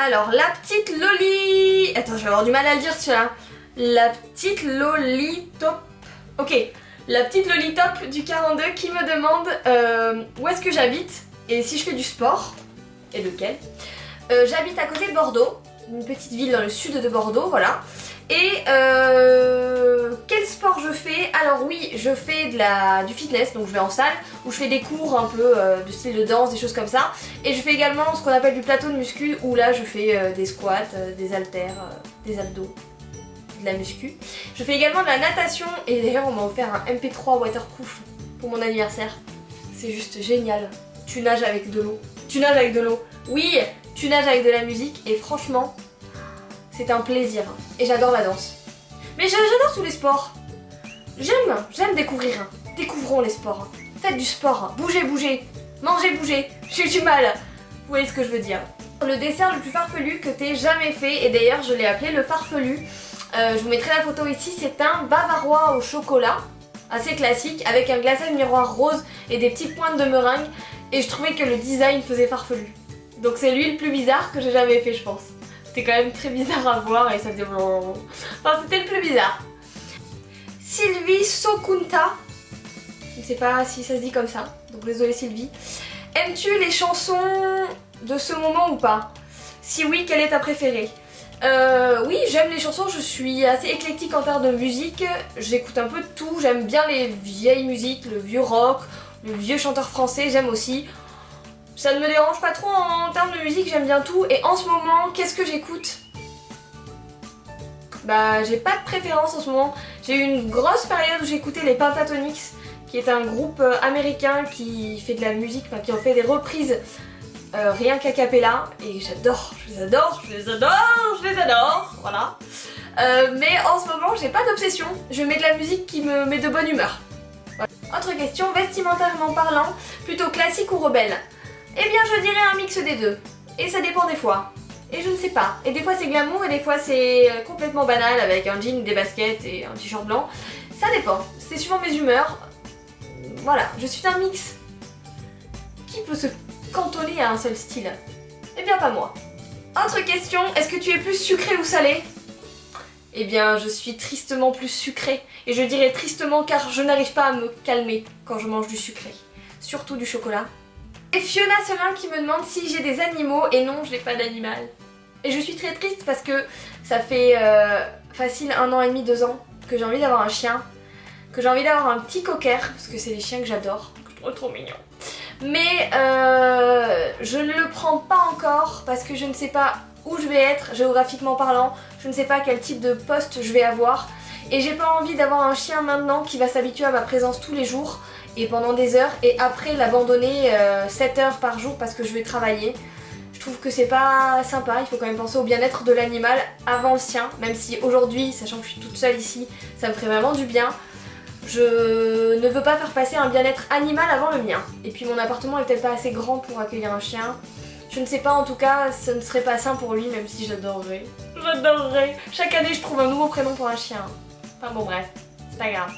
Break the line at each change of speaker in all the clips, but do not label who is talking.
Alors, la petite Loli... Attends, je vais avoir du mal à le dire celui-là. La petite Lolitop. Ok, la petite Lolitop du 42 qui me demande où est-ce que j'habite et si je fais du sport. Et lequel. J'habite à côté de Bordeaux, une petite ville dans le sud de Bordeaux, voilà. Et quel sport je fais? Alors oui, je fais du fitness, donc je vais en salle, où je fais des cours un peu de style de danse, des choses comme ça. Et je fais également ce qu'on appelle du plateau de muscu, où là je fais des squats, des haltères, des abdos, de la muscu. Je fais également de la natation, et d'ailleurs on m'a offert un MP3 waterproof pour mon anniversaire. C'est juste génial. Tu nages avec de l'eau. Tu nages avec de l'eau. Oui, tu nages avec de la musique, et franchement... c'est un plaisir et j'adore la danse. Mais j'adore tous les sports. J'aime découvrir. Découvrons les sports. Faites du sport. Bougez, bougez. Mangez, bougez. J'ai du mal. Vous voyez ce que je veux dire. Le dessert le plus farfelu que t'aies jamais fait, et d'ailleurs je l'ai appelé le farfelu. Je vous mettrai la photo ici. C'est un bavarois au chocolat. Assez classique, avec un glacé de miroir rose et des petites pointes de meringue. Et je trouvais que le design faisait farfelu. Donc c'est lui le plus bizarre que j'ai jamais fait, je pense. C'était quand même très bizarre à voir et ça faisait... Enfin, c'était le plus bizarre. Sylvie Sokunta. Je ne sais pas si ça se dit comme ça, donc désolée Sylvie. Aimes-tu les chansons de ce moment ou pas? Si oui, quelle est ta préférée? Oui, j'aime les chansons, je suis assez éclectique en termes de musique. J'écoute un peu de tout, j'aime bien les vieilles musiques, le vieux rock, le vieux chanteur français, j'aime aussi. Ça ne me dérange pas trop en termes de musique, j'aime bien tout. Et en ce moment, qu'est-ce que j'écoute? Bah, j'ai pas de préférence en ce moment. J'ai eu une grosse période où j'écoutais les Pentatonix, qui est un groupe américain qui fait de la musique, enfin qui en fait des reprises rien qu'à cappella. Et j'adore, je les adore, je les adore, je les adore, voilà. Mais en ce moment, j'ai pas d'obsession. Je mets de la musique qui me met de bonne humeur. Voilà. Autre question, vestimentairement parlant, plutôt classique ou rebelle? Eh bien je dirais un mix des deux, et ça dépend des fois, et je ne sais pas, et des fois c'est glamour et des fois c'est complètement banal avec un jean, des baskets et un t-shirt blanc, ça dépend, c'est suivant mes humeurs, voilà, je suis un mix. Qui peut se cantonner à un seul style? Eh bien pas moi. Autre question, est-ce que tu es plus sucré ou salé? Eh bien je suis tristement plus sucré, et je dirais tristement car je n'arrive pas à me calmer quand je mange du sucré, surtout du chocolat. Et Fiona Selin qui me demande si j'ai des animaux, et non, je n'ai pas d'animal. Et je suis très triste parce que ça fait facile 1 an et demi, 2 ans que j'ai envie d'avoir un chien, que j'ai envie d'avoir un petit cocker, parce que c'est des chiens que j'adore, que je trouve trop mignons. Mais je ne le prends pas encore parce que je ne sais pas où je vais être, géographiquement parlant, je ne sais pas quel type de poste je vais avoir. Et j'ai pas envie d'avoir un chien maintenant qui va s'habituer à ma présence tous les jours et pendant des heures, et après l'abandonner 7 heures par jour parce que je vais travailler. Je trouve que c'est pas sympa, il faut quand même penser au bien-être de l'animal avant le sien, même si aujourd'hui, sachant que je suis toute seule ici, ça me ferait vraiment du bien. Je ne veux pas faire passer un bien-être animal avant le mien. Et puis mon appartement est peut-être pas assez grand pour accueillir un chien. Je ne sais pas, en tout cas, ce ne serait pas sain pour lui, même si j'adorerais. J'adorerais. Chaque année, je trouve un nouveau prénom pour un chien. Enfin bon, bref, c'est pas grave.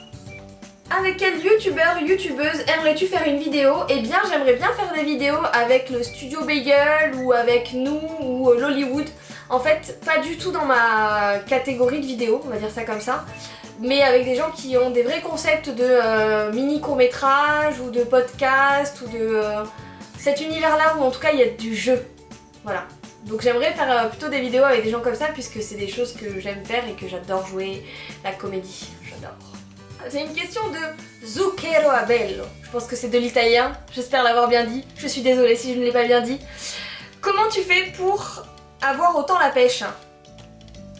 Avec quel youtubeur, youtubeuse aimerais-tu faire une vidéo? Eh bien j'aimerais bien faire des vidéos avec le Studio Bagel ou avec nous ou Lollywood. En fait pas du tout dans ma catégorie de vidéos, on va dire ça comme ça, mais avec des gens qui ont des vrais concepts de mini court-métrage ou de podcast ou de cet univers là où en tout cas il y a du jeu. Voilà. Donc j'aimerais faire plutôt des vidéos avec des gens comme ça puisque c'est des choses que j'aime faire et que j'adore jouer, la comédie, j'adore. C'est une question de Zucchero Abello. Je pense que c'est de l'italien, j'espère l'avoir bien dit. Je suis désolée si je ne l'ai pas bien dit. Comment tu fais pour avoir autant la pêche?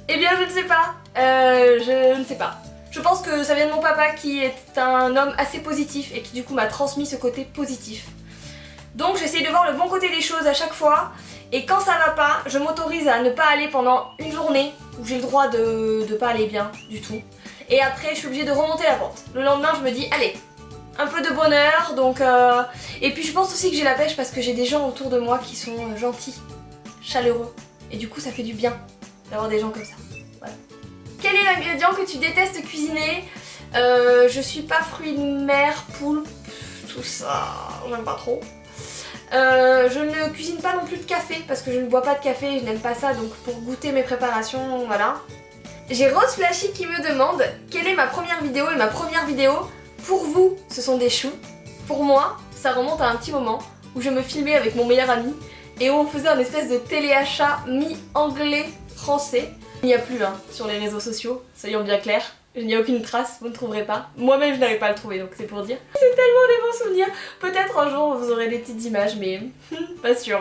Eh bien je ne sais pas. Je ne sais pas. Je pense que ça vient de mon papa qui est un homme assez positif et qui du coup m'a transmis ce côté positif. Donc j'essaie de voir le bon côté des choses à chaque fois. Et quand ça va pas, je m'autorise à ne pas aller pendant une journée où j'ai le droit de pas aller bien du tout. Et après je suis obligée de remonter la pente. Le lendemain je me dis allez, un peu de bonheur, donc et puis je pense aussi que j'ai la pêche parce que j'ai des gens autour de moi qui sont gentils, chaleureux. Et du coup ça fait du bien d'avoir des gens comme ça. Voilà. Quel est l'ingrédient que tu détestes cuisiner? Je suis pas fruits de mer, poulpe, tout ça, j'aime pas trop. Je ne cuisine pas non plus de café parce que je ne bois pas de café, je n'aime pas ça, donc pour goûter mes préparations, voilà. J'ai Rose Flashy qui me demande quelle est ma première vidéo, et ma première vidéo, pour vous, ce sont des choux. Pour moi, ça remonte à un petit moment où je me filmais avec mon meilleur ami et où on faisait un espèce de téléachat mi-anglais-français. Il n'y a plus sur les réseaux sociaux, soyons bien clairs. Il n'y a aucune trace, vous ne trouverez pas. Moi-même je n'arrive pas à le trouver, donc c'est pour dire. C'est tellement des bons souvenirs. Peut-être un jour vous aurez des petites images, mais pas sûr.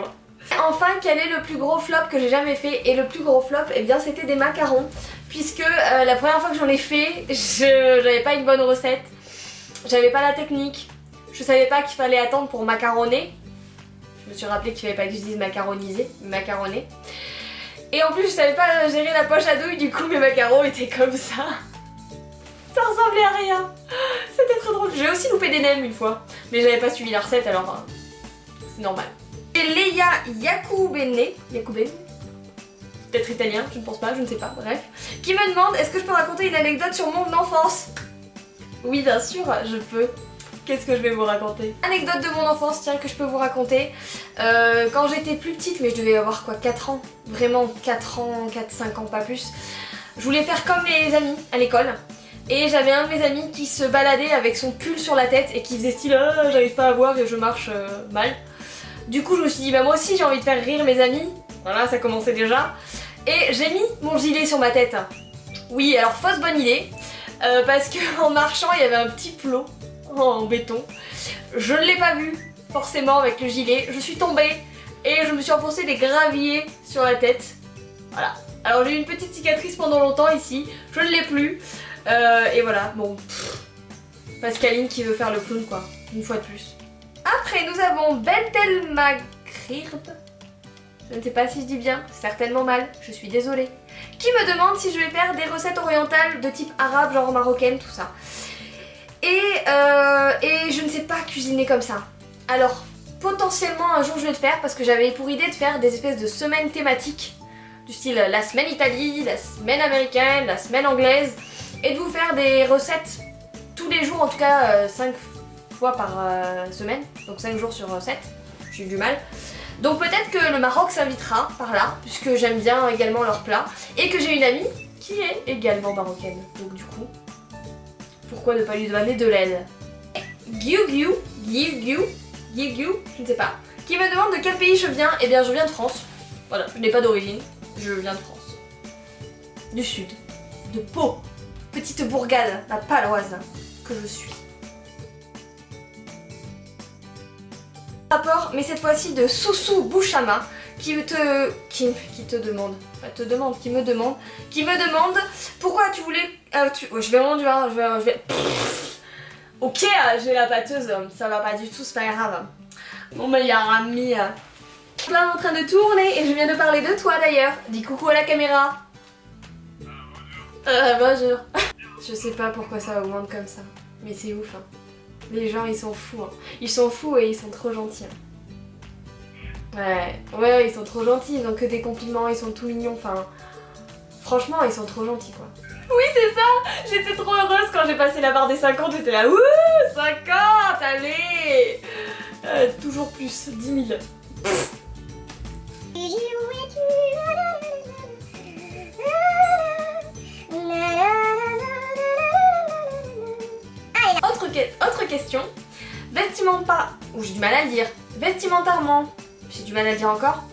Enfin, quel est le plus gros flop que j'ai jamais fait? Et le plus gros flop, eh bien c'était des macarons. Puisque la première fois que j'en ai fait, j'avais pas une bonne recette. J'avais pas la technique. Je savais pas qu'il fallait attendre pour macaronner. Je me suis rappelé qu'il fallait pas que je dise macaroniser, macaronner. Et en plus je savais pas gérer la poche à douille, du coup mes macarons étaient comme ça. Ça ressemblait à rien. C'était trop drôle. J'ai aussi loupé des nems une fois, mais j'avais pas suivi la recette, alors c'est normal. Et Leia Yacoubene, peut-être italien, je ne pense pas, je ne sais pas, bref, qui me demande est-ce que je peux raconter une anecdote sur mon enfance? Oui, bien sûr, je peux. Qu'est-ce que je vais vous raconter? Anecdote de mon enfance, tiens, que je peux vous raconter. Quand j'étais plus petite, mais je devais avoir quoi, 4 ans, vraiment 4 ans, 4-5 ans, pas plus, je voulais faire comme mes amis à l'école. Et j'avais un de mes amis qui se baladait avec son pull sur la tête et qui faisait style j'arrive pas à voir et je marche mal. Du coup je me suis dit bah moi aussi j'ai envie de faire rire mes amis. Voilà, ça commençait déjà. Et j'ai mis mon gilet sur ma tête. Oui, alors fausse bonne idée. Parce qu'en marchant il y avait un petit plot en béton. Je ne l'ai pas vu forcément avec le gilet. Je suis tombée et je me suis enfoncé des graviers sur la tête. Voilà. Alors j'ai eu une petite cicatrice pendant longtemps ici. Je ne l'ai plus. Et voilà, bon, Pascaline qui veut faire le clown quoi, une fois de plus. Après nous avons Bentel Magrib, je ne sais pas si je dis bien, certainement mal, je suis désolée, qui me demande si je vais faire des recettes orientales de type arabe, genre marocaine, tout ça. Et je ne sais pas cuisiner comme ça. Alors, potentiellement un jour je vais le faire parce que j'avais pour idée de faire des espèces de semaines thématiques, du style la semaine Italie, la semaine américaine, la semaine anglaise, et de vous faire des recettes tous les jours, en tout cas 5 fois par semaine, donc 5 jours sur 7, j'ai eu du mal. Donc peut-être que le Maroc s'invitera par là, puisque j'aime bien également leurs plats, et que j'ai une amie qui est également marocaine, donc du coup, pourquoi ne pas lui demander de l'aide? Giu, je ne sais pas, qui me demande de quel pays je viens. Eh bien je viens de France, voilà, je n'ai pas d'origine, je viens de France, du sud, de Pau. Petite bourgade, la paloise que je suis. Rapport, mais cette fois-ci de Soussou Bouchama, qui me demande pourquoi tu voulais... je vais rendre, je vais... Ok, j'ai la pâteuse, ça va pas du tout, c'est pas grave. Mon meilleur ami. Là en train de tourner et je viens de parler de toi d'ailleurs. Dis coucou à la caméra. Bonjour. Je sais pas pourquoi ça augmente comme ça, mais c'est ouf. Les gens ils sont fous. Ils sont fous et ils sont trop gentils. Ouais, ils sont trop gentils, ils ont que des compliments, ils sont tout mignons. Enfin, franchement, ils sont trop gentils quoi. Oui, c'est ça. J'étais trop heureuse quand j'ai passé la barre des 50. J'étais là, ouh, 50, allez. Toujours plus, 10 000. Autre question, vestimentairement, j'ai du mal à le dire, vestimentairement, j'ai du mal à le dire encore,